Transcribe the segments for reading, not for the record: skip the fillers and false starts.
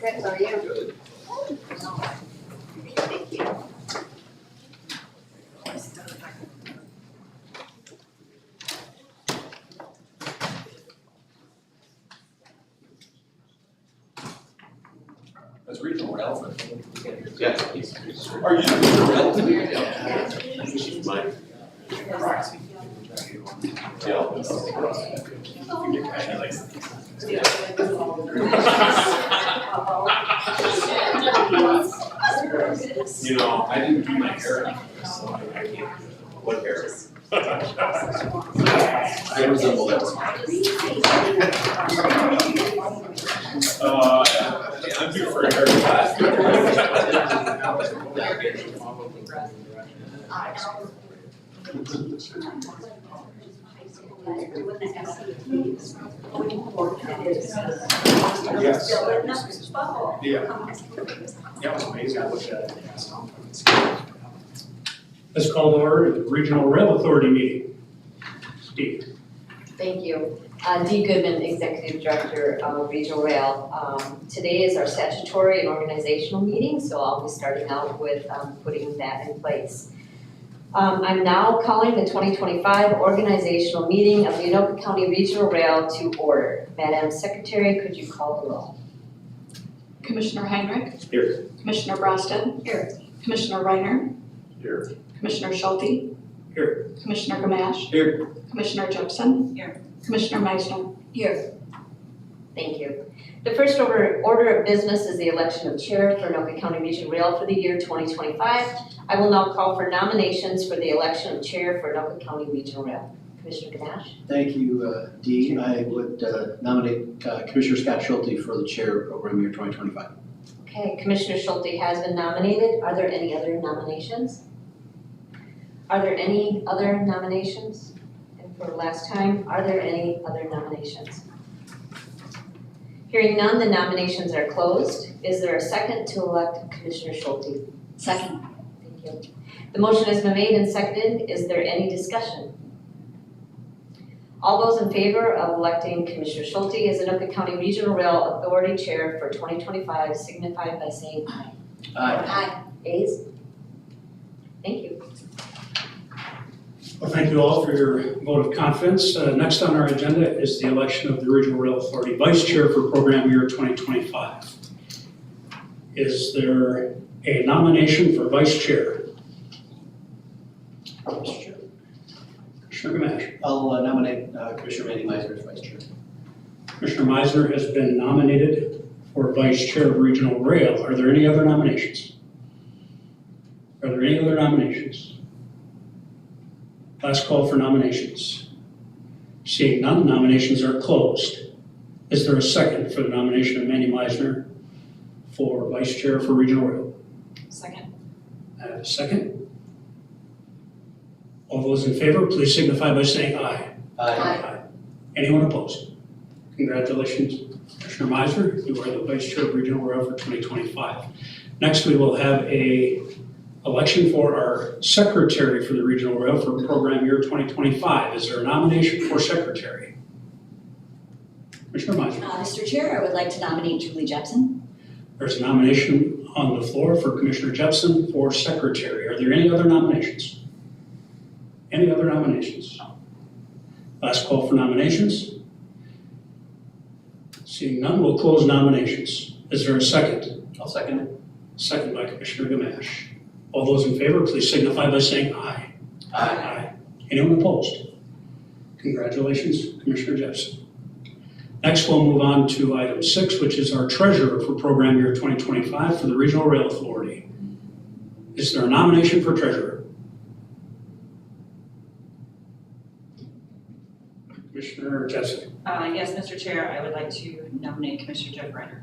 Good, how are you? Good. Thank you. That's regional rail. Yeah. Are you regional rail? Yeah. She's mine. You know, I didn't do my hair, so I can't. What hair? I resemble that one. I'm due for a haircut. Yes. Yeah. That was amazing. I looked at it. Let's call to order the Regional Rail Authority meeting. Steve. Thank you. Dee Goodman, Executive Director of Regional Rail. Today is our statutory and organizational meeting, so I'll be starting out with putting that in place. I'm now calling the 2025 organizational meeting of the Anoka County Regional Rail to order. Madam Secretary, could you call the roll? Commissioner Heinrich. Here. Commissioner Brosted. Here. Commissioner Reiner. Here. Commissioner Schulte. Here. Commissioner Gamache. Here. Commissioner Jepson. Here. Commissioner Meisner. Here. Thank you. The first order of business is the election of chair for Anoka County Regional Rail for the year 2025. I will now call for nominations for the election of chair for Anoka County Regional Rail. Commissioner Gamache. Thank you, Dee. I would nominate Commissioner Scott Schulte for the chair of program year 2025. Okay, Commissioner Schulte has been nominated. Are there any other nominations? Are there any other nominations? And for last time, are there any other nominations? Hearing none, the nominations are closed. Is there a second to elect Commissioner Schulte? Second. Thank you. The motion has been made and seconded. Is there any discussion? All those in favor of electing Commissioner Schulte as Anoka County Regional Rail Authority Chair for 2025 signify by saying aye. Aye. Ayes? Thank you. Well, thank you all for your vote of confidence. Next on our agenda is the election of the Regional Rail Authority Vice Chair for program year 2025. Is there a nomination for Vice Chair? Commissioner Gamache. I'll nominate Commissioner Manny Meisner as vice chair. Commissioner Meisner has been nominated for Vice Chair of Regional Rail. Are there any other nominations? Are there any other nominations? Last call for nominations. Seeing none, nominations are closed. Is there a second for the nomination of Manny Meisner for Vice Chair for Regional Rail? Second. I have a second. All those in favor, please signify by saying aye. Aye. Anyone opposed? Congratulations, Commissioner Meisner. You are the Vice Chair of Regional Rail for 2025. Next, we will have a election for our Secretary for the Regional Rail for program year 2025. Is there a nomination for Secretary? Commissioner Meisner. Mr. Chair, I would like to nominate Julie Jepson. There's a nomination on the floor for Commissioner Jepson for Secretary. Are there any other nominations? Any other nominations? Last call for nominations. Seeing none, we'll close nominations. Is there a second? I'll second it. Second by Commissioner Gamache. All those in favor, please signify by saying aye. Aye. Anyone opposed? Congratulations, Commissioner Jepson. Next, we'll move on to item 6, which is our treasurer for program year 2025 for the Regional Rail Authority. Is there a nomination for treasurer? Commissioner Jepson. Yes, Mr. Chair, I would like to nominate Commissioner Jeff Reiner.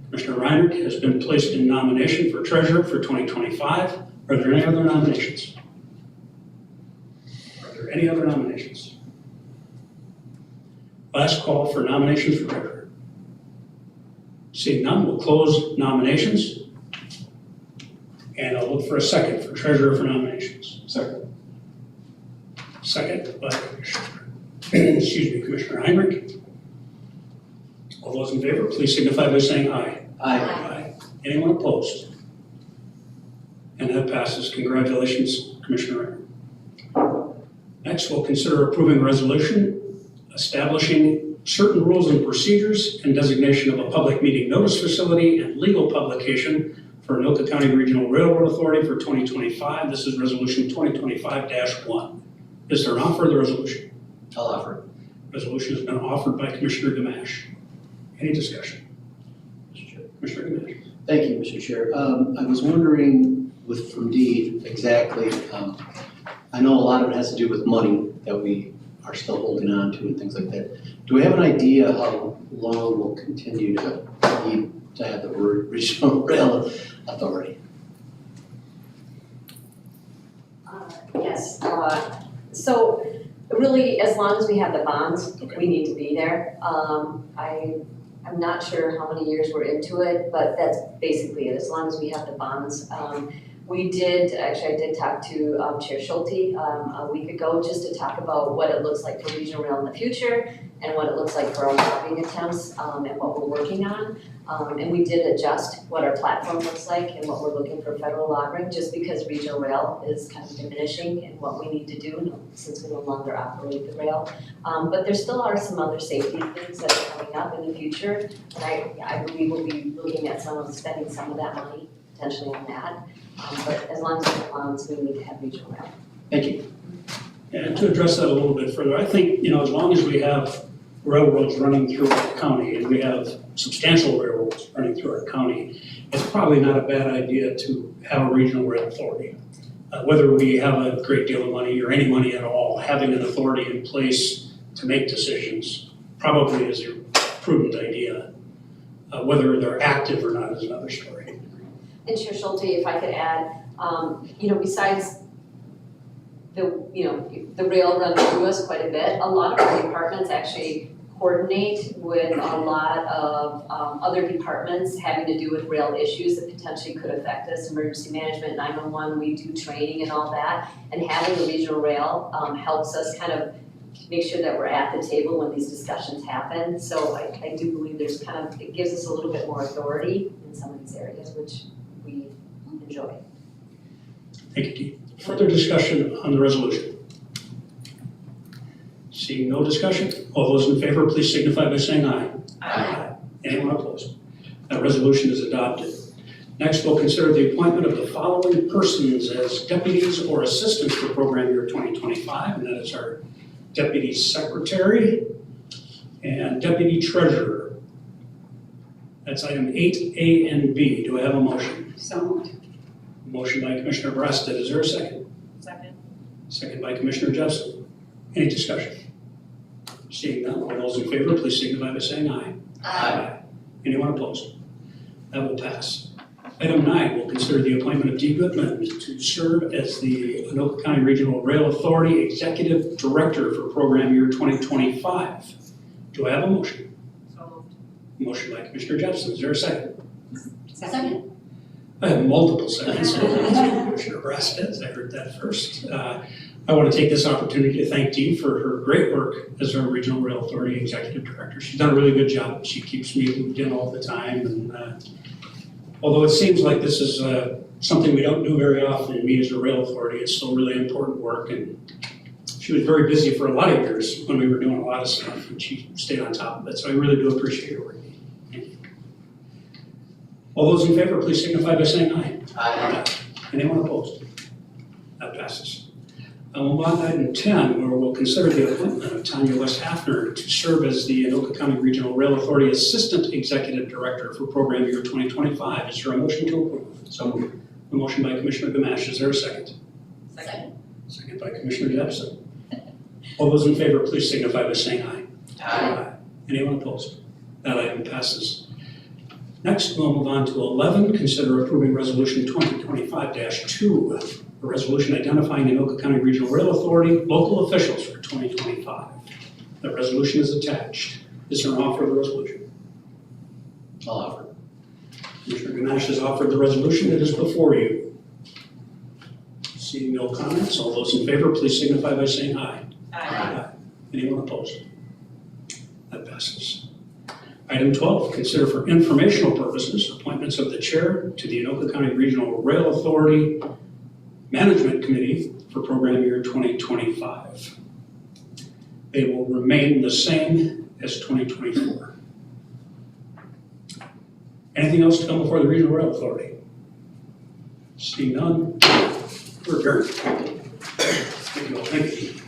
Commissioner Reiner has been placed in nomination for treasurer for 2025. Are there any other nominations? Are there any other nominations? Last call for nominations for treasurer. Seeing none, we'll close nominations. And I'll look for a second for treasurer for nominations. Second. Second by Commissioner Heinrich. All those in favor, please signify by saying aye. Aye. Anyone opposed? And that passes. Congratulations, Commissioner Ritter. Next, we'll consider approving a resolution establishing certain rules and procedures and designation of a public meeting notice facility and legal publication for Anoka County Regional Railroad Authority for 2025. This is Resolution 2025-1. Is there an offer of the resolution? I'll offer. Resolution has been offered by Commissioner Gamache. Any discussion? Mr. Chair. Commissioner Gamache. Thank you, Mr. Chair. I was wondering from Dee exactly, I know a lot of it has to do with money that we are still holding on to and things like that. Do we have an idea how long we'll continue to need to have the Regional Rail Authority? Yes, so really, as long as we have the bonds, Okay. we need to be there. I'm not sure how many years we're into it, but that's basically it, as long as we have the bonds. I did talk to Chair Schulte a week ago just to talk about what it looks like for regional rail in the future and what it looks like for our lobbying attempts and what we're working on. And we did adjust what our platform looks like and what we're looking for federal lobbying, just because regional rail is kind of diminishing in what we need to do since we no longer operate the rail. But there still are some other safety things that are coming up in the future, and I believe we'll be looking at spending some of that money potentially on that. But as long as we have bonds, we need to have regional rail. Thank you. And to address that a little bit further, I think, as long as we have railroads running through our county and we have substantial railroads running through our county, it's probably not a bad idea to have a regional rail authority. Whether we have a great deal of money or any money at all, having an authority in place to make decisions probably is a prudent idea. Whether they're active or not is another story. And Chair Schulte, if I could add, besides the rail running through us quite a bit, a lot of our departments actually coordinate with a lot of other departments having to do with rail issues that potentially could affect us, emergency management, 911, we do training and all that. And having a regional rail helps us kind of make sure that we're at the table when these discussions happen. So I do believe it gives us a little bit more authority in some of these areas, which we enjoy. Thank you, Dee. Further discussion on the resolution? Seeing no discussion, all those in favor, please signify by saying aye. Aye. Anyone opposed? That resolution is adopted. Next, we'll consider the appointment of the following persons as deputies or assistants for program year 2025, and that is our deputy secretary and deputy treasurer. That's item 8A and B. Do I have a motion? So moved. Motion by Commissioner Breasted. Is there a second? Second. Second by Commissioner Jepson. Any discussion? Seeing none, all those in favor, please signify by saying aye. Aye. Anyone opposed? That will pass. Item 9, we'll consider the appointment of Dee Goodman to serve as the Anoka County Regional Rail Authority Executive Director for program year 2025. Do I have a motion? So moved. Motion by Commissioner Jepson. Is there a second? Second. I have multiple seconds. Commissioner Breasted, I heard that first. I want to take this opportunity to thank Dee for her great work as our Regional Rail Authority Executive Director. She's done a really good job. She keeps me looped in all the time. And although it seems like this is something we don't do very often, me as a rail authority, it's still really important work. And she was very busy for a lot of years when we were doing a lot of stuff, and she stayed on top of it. So I really do appreciate her work. Thank you. All those in favor, please signify by saying aye. Aye. Anyone opposed? That passes. We'll move on to item 10, where we'll consider the appointment of Tanya West Hafner to serve as the Anoka County Regional Rail Authority Assistant Executive Director for program year 2025. Is there a motion to approve? So moved. A motion by Commissioner Gamache. Is there a second? Second. Second by Commissioner Jepson. All those in favor, please signify by saying aye. Aye. Anyone opposed? That item passes. Next, we'll move on to 11, consider approving resolution 2025-2, a resolution identifying the Anoka County Regional Rail Authority local officials for 2025. The resolution is attached. Is there an offer of the resolution? I'll offer. Commissioner Gamache has offered the resolution that is before you. Seeing no comments, all those in favor, please signify by saying aye. Aye. Anyone opposed? That passes. Item 12, consider for informational purposes, appointments of the chair to the Anoka County Regional Rail Authority Management Committee for program year 2025. They will remain the same as 2024. Anything else to come before the Regional Rail Authority? Seeing none, we're adjourned. Thank you all. Thank you.